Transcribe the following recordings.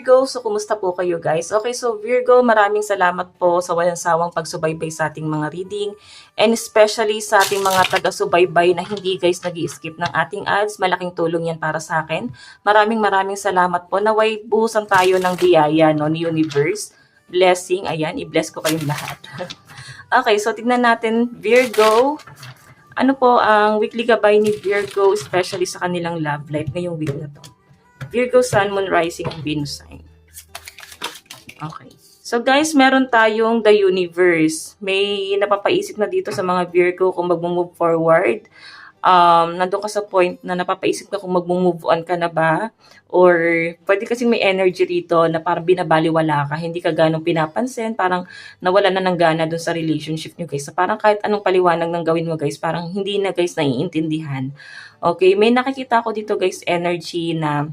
Virgo, so kumusta po kayo guys? Okay, so Virgo, maraming salamat po sa walang sawang pagsubaybay sa ating mga reading and especially sa ating mga taga-subaybay na hindi guys nag-i-skip ng ating ads. Malaking tulong yan para sa akin. Maraming salamat po. Naway buhusan tayo ng biyaya no, ni Universe. Blessing, ayan, i-bless ko kayong lahat. Okay, so tignan natin Virgo. Ano po ang weekly gabay ni Virgo, especially sa kanilang love life ngayong week na to? Virgo, Sun, Moon, Rising, and Venus sign. Okay. So guys, meron tayong the universe. May napapaisip na dito sa mga Virgo kung mag-move forward. Nandun ka sa point na napapaisip ka kung mag-move on ka na ba. Or pwede kasing may energy rito na parang binabaliwala ka. Hindi ka ganong pinapansin. Parang nawala na ng gana dun sa relationship nyo guys. So, parang kahit anong paliwanag ng gawin mo guys, parang hindi na guys naiintindihan. Okay, may nakikita ko dito guys energy na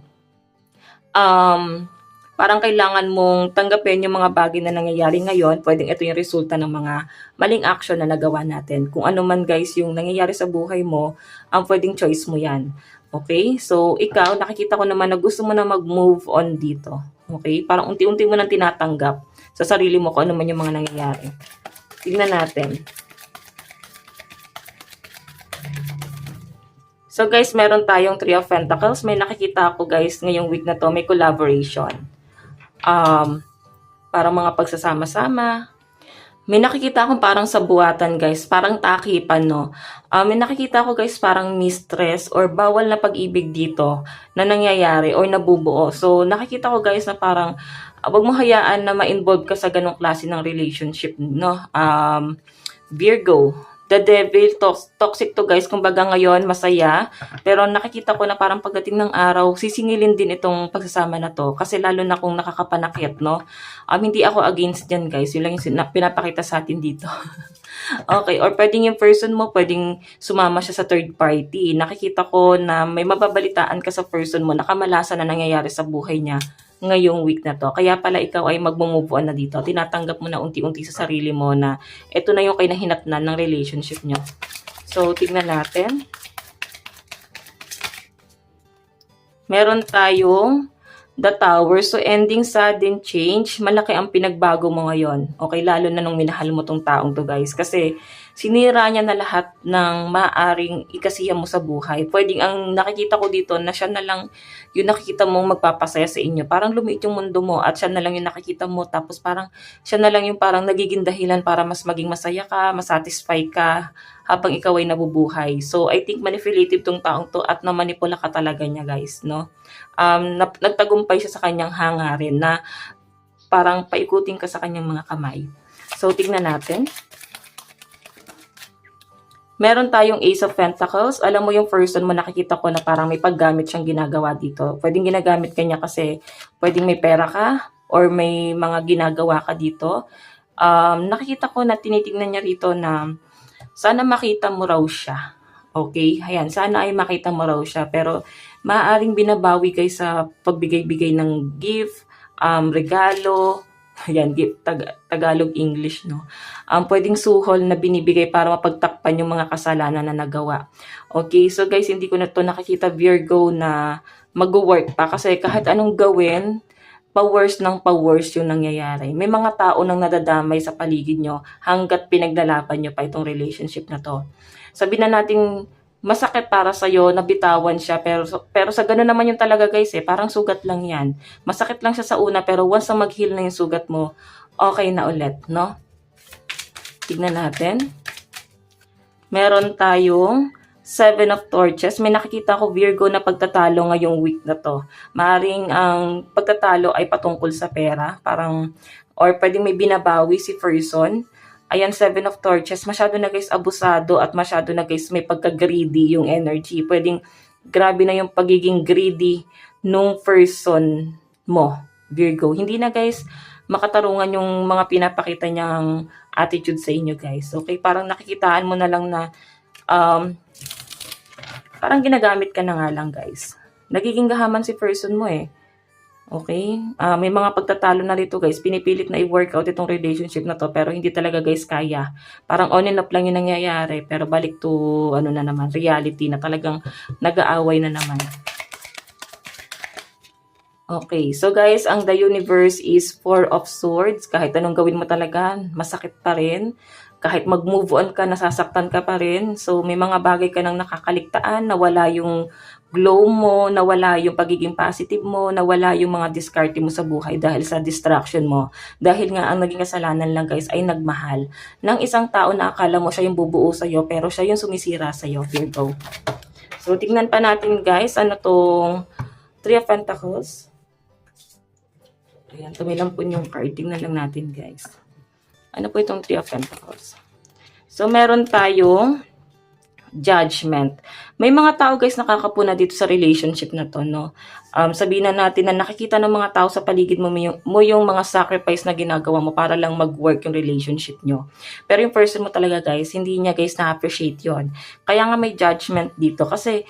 parang kailangan mong tanggapin yung mga bagay na nangyayari ngayon. Pwedeng ito yung resulta ng mga maling action na nagawa natin. Kung ano man guys yung nangyayari sa buhay mo, ang pwedeng choice mo yan. Okay? So, ikaw, nakikita ko naman na gusto mo na mag-move on dito. Okay? Parang unti-unti mo nang tinatanggap sa sarili mo kung ano man yung mga nangyayari. Tignan natin. So guys, meron tayong Three of Pentacles. May nakikita ako guys ngayong week na to, may collaboration. Parang mga pagsasama-sama. May nakikita akong parang sabuatan guys, parang takipan no. May nakikita ako guys parang mistress or bawal na pag-ibig dito na nangyayari or nabubuo. So nakikita ko guys na parang wag mo hayaan na ma-involve ka sa ganong klase ng relationship no. Virgo. The devil, toxic to guys. Kumbaga ngayon, masaya. Pero nakikita ko na parang pagdating ng araw, sisingilin din itong pagsasama na to. Kasi lalo na kung nakakapanakit, no? Hindi ako against dyan guys. Yun lang yung pinapakita sa atin dito. Okay, or pwedeng yung person mo, pwedeng sumama siya sa third party. Nakikita ko na may mababalitaan ka sa person mo, nakamalasan na nangyayari sa buhay niya ngayong week na to. Kaya pala ikaw ay mag-move on na dito. Tinatanggap mo na unti-unti sa sarili mo na ito na yung kinahinatnan ng relationship nyo. So, tignan natin. Meron tayong the Tower. So, ending, sudden change. Malaki ang pinagbago mo ngayon. Okay, lalo na nung minahal mo tong taong to guys. Kasi, sinira niya na lahat ng maaring ikasiya mo sa buhay. Pwedeng ang nakikita ko dito na siya na lang yung nakikita mong magpapasaya sa inyo. Parang lumiit yung mundo mo at siya na lang yung nakikita mo. Tapos parang siya na lang yung parang nagiging dahilan para mas maging masaya ka, masatisfy ka habang ikaw ay nabubuhay. So, I think manipulative tong taong to at namanipula ka talaga niya guys, no? Nagtagumpay siya sa kanyang hangarin na parang paikutin ka sa kanyang mga kamay. So, tignan natin. Meron tayong Ace of Pentacles. Alam mo yung person mo, nakikita ko na parang may paggamit siyang ginagawa dito. Pwedeng ginagamit ka niya kasi pwedeng may pera ka or may mga ginagawa ka dito. Nakikita ko na tinitingnan niya rito na sana makita mo raw siya. Okay? Ayan, sana ay makita mo raw siya. Pero maaaring binabawi kayo sa pagbigay-bigay ng gift, regalo. Ayan, Tagalog English, no? Pwedeng suhol na binibigay para mapagtakpan yung mga kasalanan na nagawa. Okay, so guys, hindi ko na to nakikita Virgo na mag-work pa. Kasi kahit anong gawin, pa-worse ng pa-worse yung nangyayari. May mga tao nang nadadamay sa paligid nyo hanggat pinaglalaban nyo pa itong relationship na to. Sabihin na natin, masakit para sa'yo, nabitawan siya, pero sa ganun naman yung talaga guys parang sugat lang yan. Masakit lang siya sa una, pero once na mag-heal na yung sugat mo, okay na ulit, no? Tignan natin. Meron tayong Seven of Torches. May nakikita ko Virgo na pagtatalo ngayong week na to. Maaring ang pagtatalo ay patungkol sa pera, parang, or pwedeng may binabawi si person. Ayan, Seven of Torches. Masyado na guys abusado at masyado na guys may pagka-greedy yung energy. Pwedeng grabe na yung pagiging greedy nung person mo, Virgo. Hindi na guys makatarungan yung mga pinapakita niyang attitude sa inyo guys. Okay, parang nakikitaan mo na lang na parang ginagamit ka na nga lang guys. Nagiging gahaman si person mo Okay? May mga pagtatalo na rito guys. Pinipilit na i-workout itong relationship na to. Pero hindi talaga guys kaya. Parang on and off lang yung nangyayari. Pero balik to ano na naman, reality na talagang nag-aaway na naman. Okay, so guys, ang the universe is Four of Swords. Kahit anong gawin mo talaga, masakit pa rin. Kahit mag-move on ka, nasasaktan ka pa rin. So, may mga bagay ka nang nakakaligtaan, nawala yung glow mo, nawala yung pagiging positive mo, nawala yung mga diskarte mo sa buhay dahil sa distraction mo. Dahil nga, ang naging kasalanan lang guys ay nagmahal ng isang tao na akala mo siya yung bubuo sa'yo, pero siya yung sumisira sa'yo, Virgo. So, tingnan pa natin guys, ano tong Three of Pentacles. Ayan, tumilampon yung card. Tingnan lang natin, guys. Ano po itong Three of Pentacles? So, meron tayong judgment. May mga tao, guys, nakakapuna dito sa relationship na to, no? Sabihin na natin na nakikita ng mga tao sa paligid mo yung mga sacrifice na ginagawa mo para lang mag-work yung relationship nyo. Pero yung person mo talaga, guys, hindi niya, guys, na-appreciate yon. Kaya nga may judgment dito. Kasi,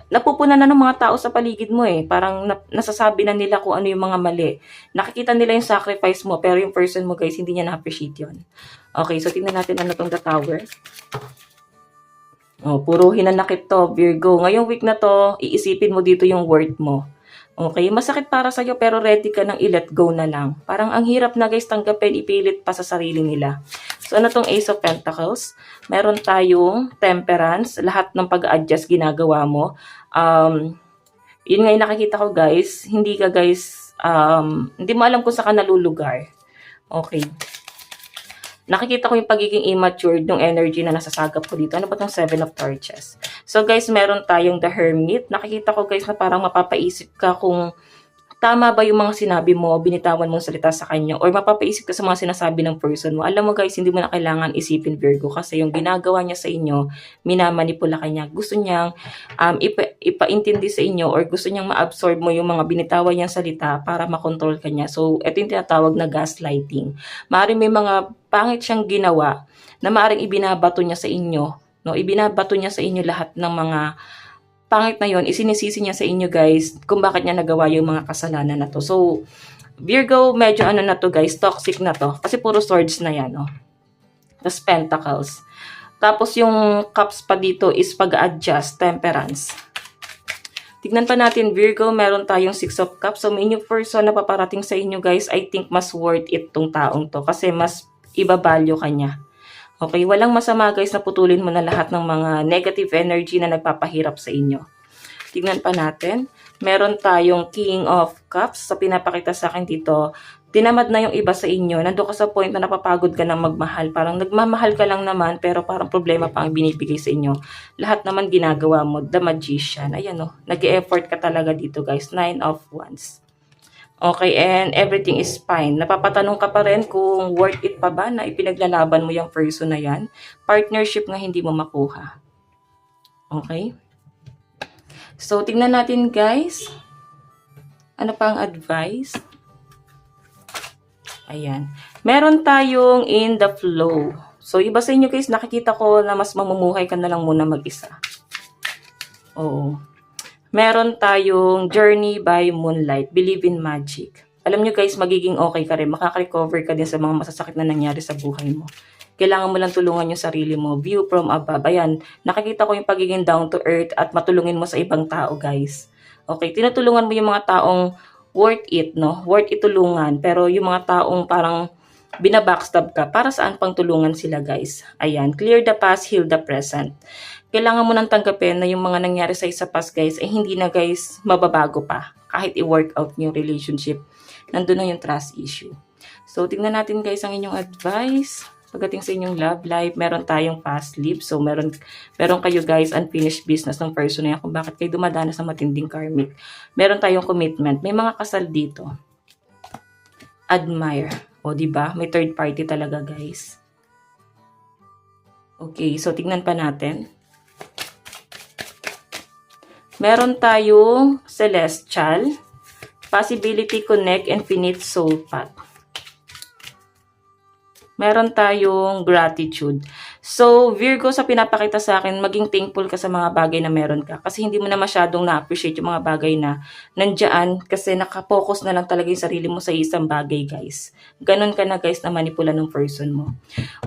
napupunan na ng mga tao sa paligid mo eh. Parang nasasabi na nila kung ano yung mga mali. Nakikita nila yung sacrifice mo, pero yung person mo guys, hindi niya na-appreciate yun. Okay, so tingnan natin ano tong the Tower. Oh, puro hinanakit to, Virgo. Ngayong week na to, iisipin mo dito yung worth mo. Okay, masakit para sa'yo pero ready ka nang i-let go na lang. Parang ang hirap na guys tanggapin, ipilit pa sa sarili nila. So ano tong Ace of Pentacles? Meron tayong Temperance, lahat ng pag-adjust ginagawa mo. Yun nga yung nakikita ko guys, hindi ka guys, hindi mo alam kung saan ka nalulugar. Okay. Nakikita ko yung pagiging immature, yung energy na nasasagap ko dito. Ano ba tong Seven of Torches? So guys, meron tayong the Hermit. Nakikita ko guys na parang mapapaisip ka kung tama ba yung mga sinabi mo, binitawan mong salita sa kanya, or mapapaisip ka sa mga sinasabi ng person mo. Alam mo guys, hindi mo na kailangan isipin Virgo kasi yung ginagawa niya sa inyo, minamanipula ka niya. Gusto niyang ipaintindi sa inyo or gusto niyang ma-absorb mo yung mga binitawan niyang salita para makontrol ka niya. So, ito yung tinatawag na gaslighting. Maaaring may mga pangit siyang ginawa na maaaring ibinabato niya sa inyo. No? Ibinabato niya sa inyo lahat ng mga pangit na yon, isinisisi niya sa inyo guys kung bakit niya nagawa yung mga kasalanan na to. So, Virgo, medyo ano na to guys, toxic na to. Kasi puro swords na yan, no? Tapos Pentacles. Tapos yung cups pa dito is pag-adjust, Temperance. Tignan pa natin, Virgo, meron tayong Six of Cups. So, may new person na paparating sa inyo guys, I think mas worth it tong taong to. Kasi mas ibabalyo ka niya. Okay, walang masama guys na putulin mo na lahat ng mga negative energy na nagpapahirap sa inyo. Tignan pa natin. Meron tayong King of Cups. Sa pinapakita sa akin dito, tinamad na yung iba sa inyo. Nandun ka sa point na napapagod ka ng magmahal. Parang nagmamahal ka lang naman pero parang problema pa ang binibigay sa inyo. Lahat naman ginagawa mo. The Magician. Ayan o. Nag-e-effort ka talaga dito guys. Nine of Wands. Okay, and everything is fine. Napapatanong ka pa rin kung worth it pa ba na ipinaglalaban mo yung person na yan. Partnership nga hindi mo makuha. Okay? So, tingnan natin guys. Ano pang advice? Ayan. Meron tayong in the flow. So, iba sa inyo guys, nakikita ko na mas mamumuhay ka na lang muna mag-isa. Oo. Meron tayong Journey by Moonlight, Believe in Magic. Alam nyo guys, magiging okay ka rin. Makaka-recover ka din sa mga masasakit na nangyari sa buhay mo. Kailangan mo lang tulungan yung sarili mo. View from above. Ayan, nakikita ko yung pagiging down to earth at matulungin mo sa ibang tao guys. Okay, tinutulungan mo yung mga taong worth it, no? Worth it tulungan. Pero yung mga taong parang binabackstab ka, para saan pang tulungan sila guys? Ayan, clear the past, heal the present. Kailangan mo nang tanggapin na yung mga nangyari sa past guys ay hindi na guys mababago pa. Kahit i-work out yung relationship, nandun na yung trust issue. So, tingnan natin guys ang inyong advice. Pagdating sa inyong love life, meron tayong past life. So, meron kayo guys unfinished business ng person na yan kung bakit kayo dumadanas sa matinding karmic. Meron tayong commitment. May mga kasal dito. Admire. O, diba? May third party talaga guys. Okay, so tingnan pa natin. Meron tayong Celestial, Possibility Connect, Infinite Soul Path. Meron tayong Gratitude. So, Virgo, sa pinapakita sa akin, maging thankful ka sa mga bagay na meron ka. Kasi hindi mo na masyadong na-appreciate yung mga bagay na nandyan kasi nakapokus na lang talaga yung sarili mo sa isang bagay, guys. Ganon ka na, guys, na manipula ng person mo.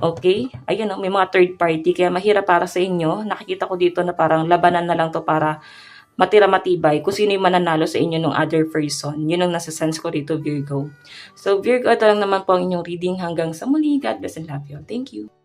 Okay? Ayun, may mga third party. Kaya mahirap para sa inyo. Nakikita ko dito na parang labanan na lang to para matira-matibay kung sino yung mananalo sa inyo ng other person. Yun ang nasa sense ko rito, Virgo. So, Virgo, ito lang naman po ang inyong reading. Hanggang sa muli. God bless and love you. Thank you.